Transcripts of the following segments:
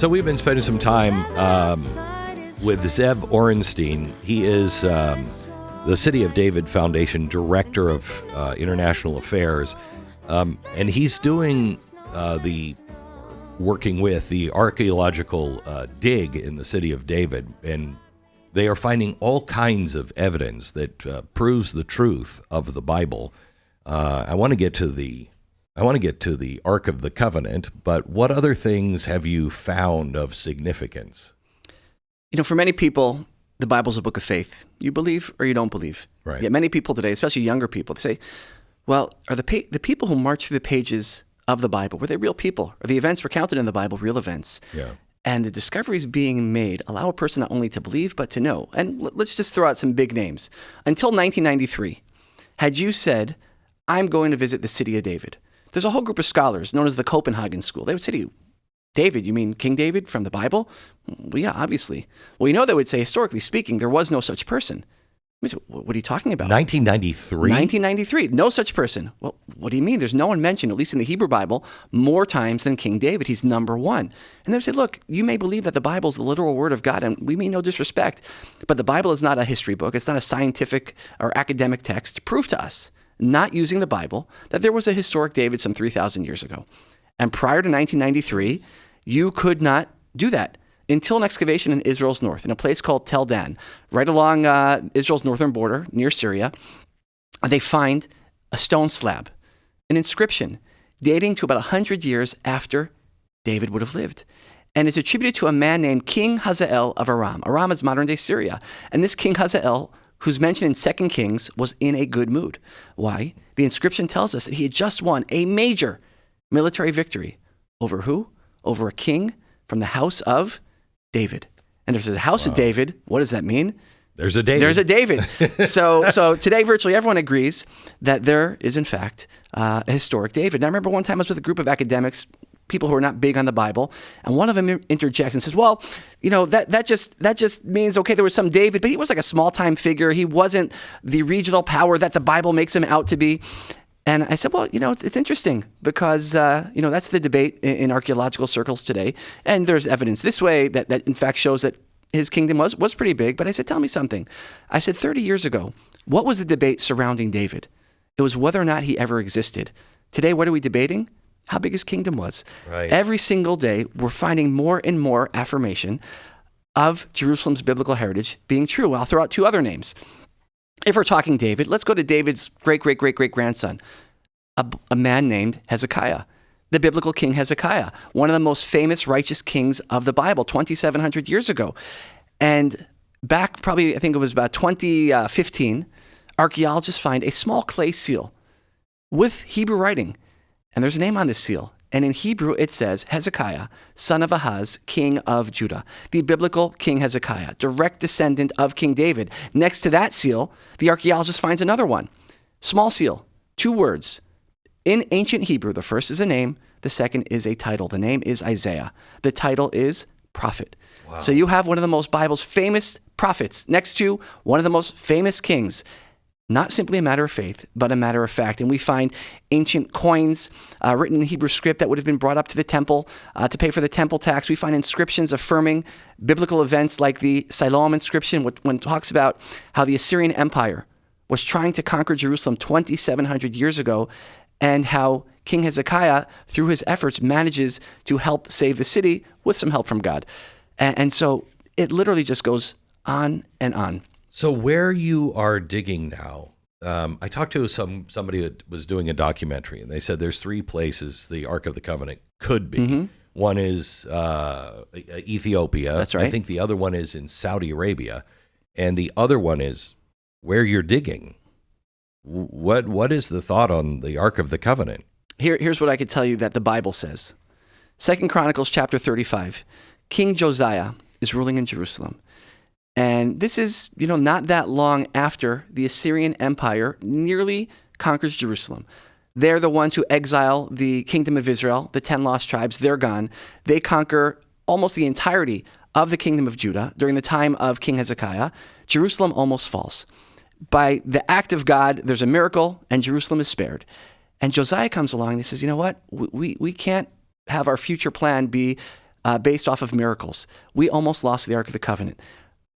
So we've been spending some time with Ze'ev Orenstein. He is the City of David Foundation Director of International Affairs, and he's doing working with the archaeological dig in the City of David, and they are finding all kinds of evidence that proves the truth of the Bible. I want to get to the Ark of the Covenant, but what other things have you found of significance? You know, for many people, the Bible's a book of faith. You believe or you don't believe. Right. Yet many people today, especially younger people, they say, well, are the people who march through the pages of the Bible, were they real people? Are the events recounted in the Bible real events? Yeah. And the discoveries being made allow a person not only to believe, but to know. And let's just throw out some big names. Until 1993, had you said, I'm going to visit the City of David, there's a whole group of scholars known as the Copenhagen School. They would say to you, David, you mean King David from the Bible? Well, yeah, obviously. Well, you know, they would say, historically speaking, there was no such person. I mean, what are you talking about? 1993? 1993, no such person. Well, what do you mean? There's no one mentioned, at least in the Hebrew Bible, more times than King David. He's number one. And they would say, look, you may believe that the Bible is the literal word of God, and we mean no disrespect, but the Bible is not a history book. It's not a scientific or academic text. Prove to us, not using the Bible, that there was a historic David some 3,000 years ago. And prior to 1993, you could not do that until an excavation in Israel's north, in a place called Tel Dan, right along Israel's northern border near Syria. They find a stone slab, an inscription dating to about 100 years after David would have lived. And it's attributed to a man named King Hazael of Aram. Aram is modern-day Syria. And this King Hazael, who's mentioned in 2 Kings, was in a good mood. Why? The inscription tells us that he had just won a major military victory. Over who? Over a king from the house of David. And if there's a house of David, what does that mean? There's a David. There's a David. So today, virtually everyone agrees that there is, in fact, a historic David. And I remember one time I was with a group of academics, people who are not big on the Bible, and one of them interjects and says, well, you know, that just means, okay, there was some David, but he was like a small-time figure. He wasn't the regional power that the Bible makes him out to be. And I said, well, you know, it's interesting because, you know, that's the debate in archaeological circles today. And there's evidence this way that in fact shows that his kingdom was pretty big. But I said, tell me something. I said, 30 years ago, what was the debate surrounding David? It was whether or not he ever existed. Today, what are we debating? How big his kingdom was. Right. Every single day, we're finding more and more affirmation of Jerusalem's biblical heritage being true. I'll throw out two other names. If we're talking David, let's go to David's great-great-great-great-grandson, a man named Hezekiah, the biblical king Hezekiah, one of the most famous righteous kings of the Bible, 2,700 years ago. And back probably, I think it was about 2015, archaeologists find a small clay seal with Hebrew writing. And there's a name on this seal. And in Hebrew, it says, Hezekiah, son of Ahaz, king of Judah. The biblical King Hezekiah, direct descendant of King David. Next to that seal, the archaeologist finds another one. Small seal, 2 words. In ancient Hebrew, the first is a name, the second is a title. The name is Isaiah. The title is prophet. Wow. So you have one of the most Bible's famous prophets next to one of the most famous kings. Not simply a matter of faith, but a matter of fact. And we find ancient coins written in Hebrew script that would have been brought up to the temple to pay for the temple tax. We find inscriptions affirming biblical events like the Siloam inscription, when it talks about how the Assyrian Empire was trying to conquer Jerusalem 2,700 years ago, and how King Hezekiah, through his efforts, manages to help save the city with some help from God. And so it literally just goes on and on. So where you are digging now, I talked to somebody that was doing a documentary, and they said there's 3 places the Ark of the Covenant could be. Mm-hmm. One is Ethiopia. That's right. I think the other one is in Saudi Arabia, and the other one is where you're digging. What is the thought on the Ark of the Covenant? Here's what I could tell you that the Bible says. 2 Chronicles chapter 35, King Josiah is ruling in Jerusalem. And this is, you know, not that long after the Assyrian Empire nearly conquers Jerusalem. They're the ones who exile the kingdom of Israel, the 10 lost tribes. They're gone. They conquer almost the entirety of the kingdom of Judah during the time of King Hezekiah. Jerusalem almost falls. By the act of God, there's a miracle, and Jerusalem is spared. And Josiah comes along and he says, you know what? We can't have our future plan be based off of miracles. We almost lost the Ark of the Covenant.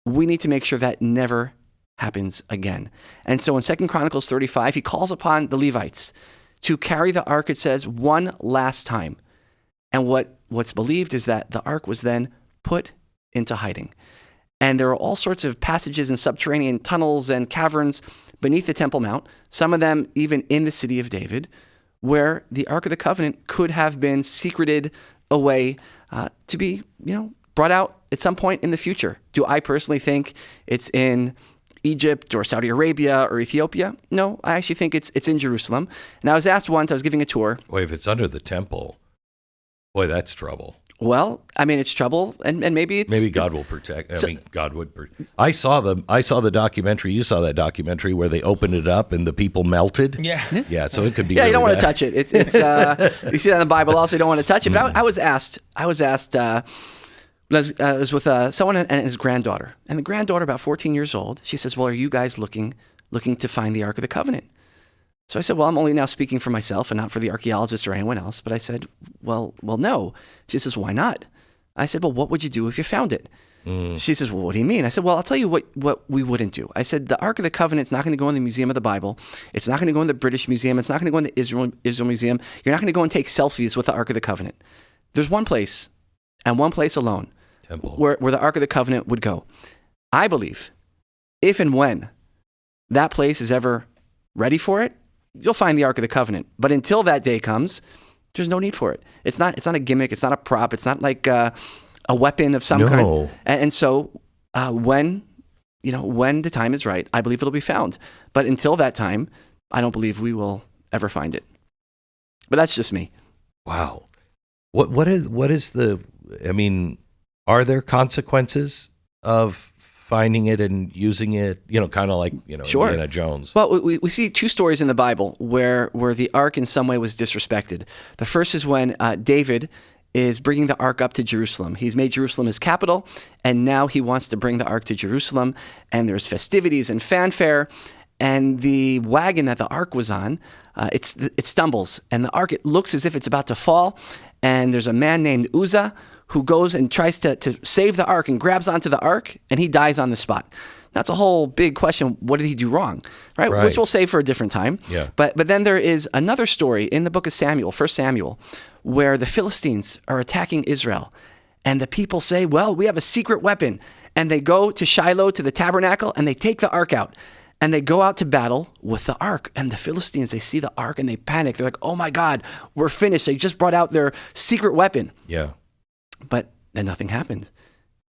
We need to make sure that never happens again. And so in 2 Chronicles 35, he calls upon the Levites to carry the ark, it says, one last time. And what's believed is that the ark was then put into hiding. And there are all sorts of passages and subterranean tunnels and caverns beneath the Temple Mount, some of them even in the city of David, where the Ark of the Covenant could have been secreted away to be, brought out at some point in the future. Do I personally think it's in Egypt or Saudi Arabia or Ethiopia? No, I actually think it's in Jerusalem. And I was asked once, I was giving a tour. Boy, if it's under the temple, boy, that's trouble. Well, I mean, it's trouble, and maybe God will protect. God would. I saw the documentary. You saw that documentary where they opened it up and the people melted. Yeah. So it could be. Yeah, really you don't want bad. to touch it. It's you see that in the Bible. Also, you don't want to touch it. But I was asked. I was with someone and his granddaughter, and the granddaughter, about 14 years old. She says, "Well, are you guys looking to find the Ark of the Covenant?" So I said, well, I'm only now speaking for myself and not for the archaeologist or anyone else. But I said, well, no. She says, why not? I said, well, what would you do if you found it? She says, well, what do you mean? I said, well, I'll tell you what we wouldn't do. I said, the Ark of the Covenant is not going to go in the Museum of the Bible. It's not going to go in the British Museum. It's not going to go in the Israel Museum. You're not going to go and take selfies with the Ark of the Covenant. There's one place, and one place alone, Temple, where the Ark of the Covenant would go. I believe if and when that place is ever ready for it, you'll find the Ark of the Covenant. But until that day comes, there's no need for it. It's not a gimmick. It's not a prop. It's not like a weapon of some kind. And so when the time is right, I believe it'll be found. But until that time, I don't believe we will ever find it. But that's just me. Wow. What is the, I mean, are there consequences of finding it and using it, kind of like, Sure. Indiana Jones? Well, we see two stories in the Bible where the ark in some way was disrespected. The first is when David is bringing the ark up to Jerusalem. He's made Jerusalem his capital, and now he wants to bring the ark to Jerusalem, and there's festivities and fanfare, and the wagon that the ark was on, it stumbles, and the ark, it looks as if it's about to fall, and there's a man named Uzzah who goes and tries to save the ark and grabs onto the ark, and he dies on the spot. That's a whole big question. What did he do wrong? Right? Which we'll save for a different time. Yeah. But then there is another story in the book of Samuel, 1 Samuel, where the Philistines are attacking Israel. And the people say, well, we have a secret weapon. And they go to Shiloh, to the tabernacle, and they take the ark out. And they go out to battle with the ark. And the Philistines, they see the ark and they panic. They're like, oh my God, we're finished. They just brought out their secret weapon. Yeah. But then nothing happened.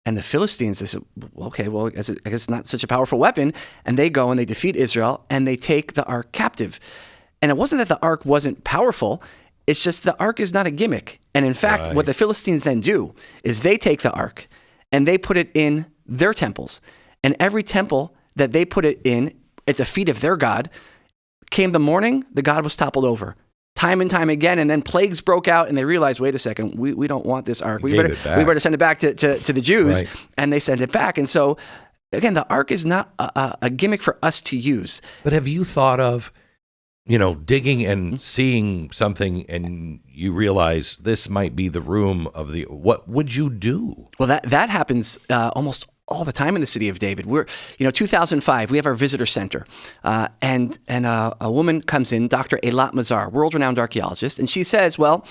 And the Philistines, they said, okay, well, I guess it's not such a powerful weapon. And they go and they defeat Israel and they take the ark captive. And it wasn't that the ark wasn't powerful. It's just the ark is not a gimmick. And in fact, what the Philistines then do is they take the ark and they put it in their temples. And every temple that they put it in, at the feet of their God, came the morning, the God was toppled over. Time and time again, and then plagues broke out, and they realized, wait a second, we don't want this ark. We better send it back to the Jews, and they sent it back. And so, again, the ark is not a gimmick for us to use. But have you thought of, digging and seeing something, and you realize this might be the room of the, what would you do? Well, that happens almost all the time in the city of David. We're, 2005, we have our visitor center, and a woman comes in, Dr. Eilat Mazar, world-renowned archaeologist, and she says, well,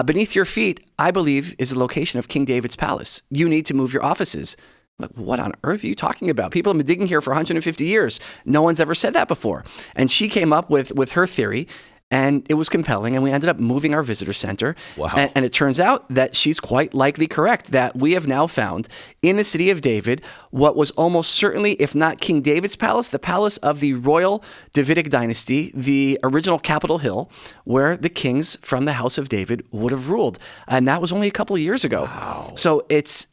beneath your feet, I believe, is the location of King David's palace. You need to move your offices. I'm like, what on earth are you talking about? People have been digging here for 150 years. No one's ever said that before. And she came up with her theory, and it was compelling, and we ended up moving our visitor center. Wow. And it turns out that she's quite likely correct, that we have now found in the city of David what was almost certainly, if not King David's palace, the palace of the royal Davidic dynasty, the original Capitol Hill, where the kings from the house of David would have ruled. And that was only a couple of years ago. Wow. So it's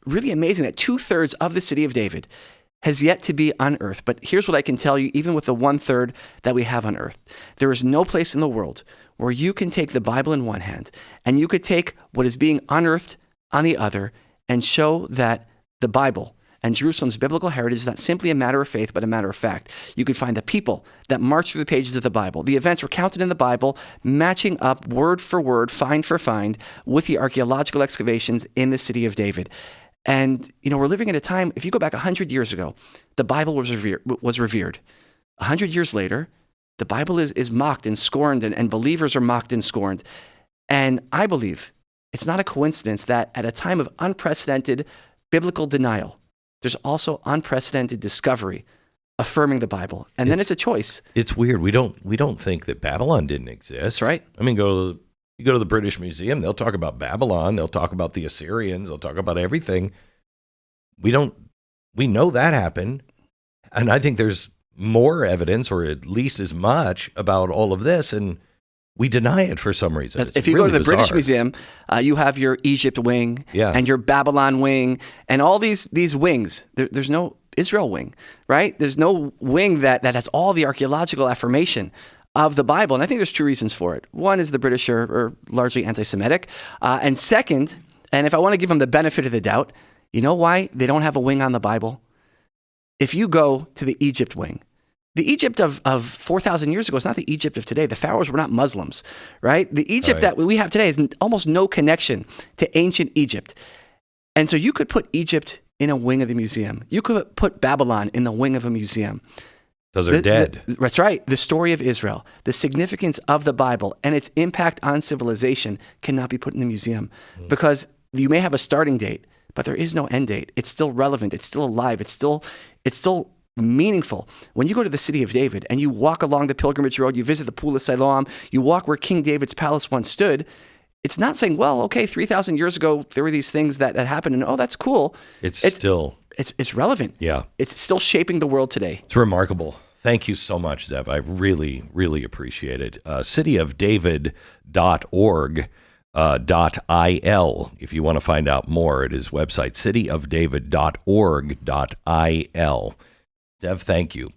really amazing that 2/3 of the city of David has yet to be unearthed. But here's what I can tell you, even with the 1/3 that we have unearthed. There is no place in the world where you can take the Bible in one hand and you could take what is being unearthed on the other and show that the Bible And Jerusalem's biblical heritage is not simply a matter of faith, but a matter of fact. You can find the people that marched through the pages of the Bible, the events recounted in the Bible, matching up word for word, find for find, with the archaeological excavations in the city of David. And, we're living in a time, if you go back 100 years ago, the Bible was revered. 100 years later, the Bible is mocked and scorned, and believers are mocked and scorned. And I believe it's not a coincidence that at a time of unprecedented biblical denial, there's also unprecedented discovery affirming the Bible. And then it's a choice. It's weird. We don't think that Babylon didn't exist. That's right. I mean, you go to the British Museum, they'll talk about Babylon, they'll talk about the Assyrians, they'll talk about everything. We know that happened. And I think there's more evidence, or at least as much, about all of this, and we deny it for some reason. If you go to the British Museum, you have your Egypt wing and your Babylon wing and all these wings. There's no Israel wing, right? There's no wing that has all the archaeological affirmation of the Bible. And I think there's two reasons for it. One is the British are largely anti-Semitic. And second, and if I want to give them the benefit of the doubt, you know why they don't have a wing on the Bible? If you go to the Egypt wing, the Egypt of 4,000 years ago is not the Egypt of today. The pharaohs were not Muslims, right? The Egypt that we have today has almost no connection to ancient Egypt. And so you could put Egypt in a wing of the museum. You could put Babylon in the wing of a museum. Because they're dead. That's right. The story of Israel, the significance of the Bible, and its impact on civilization cannot be put in the museum because you may have a starting date, but there is no end date. It's still relevant. It's still alive. It's still meaningful. When you go to the city of David and you walk along the pilgrimage road, you visit the Pool of Siloam, you walk where King David's palace once stood, it's not saying, well, okay, 3,000 years ago, there were these things that happened, and that's cool. It's relevant. Yeah. It's still shaping the world today. It's remarkable. Thank you so much, Ze'ev. I really, really appreciate it. cityofdavid.org. .il if you want to find out more at his website, cityofdavid.org.il. Ze'ev, thank you.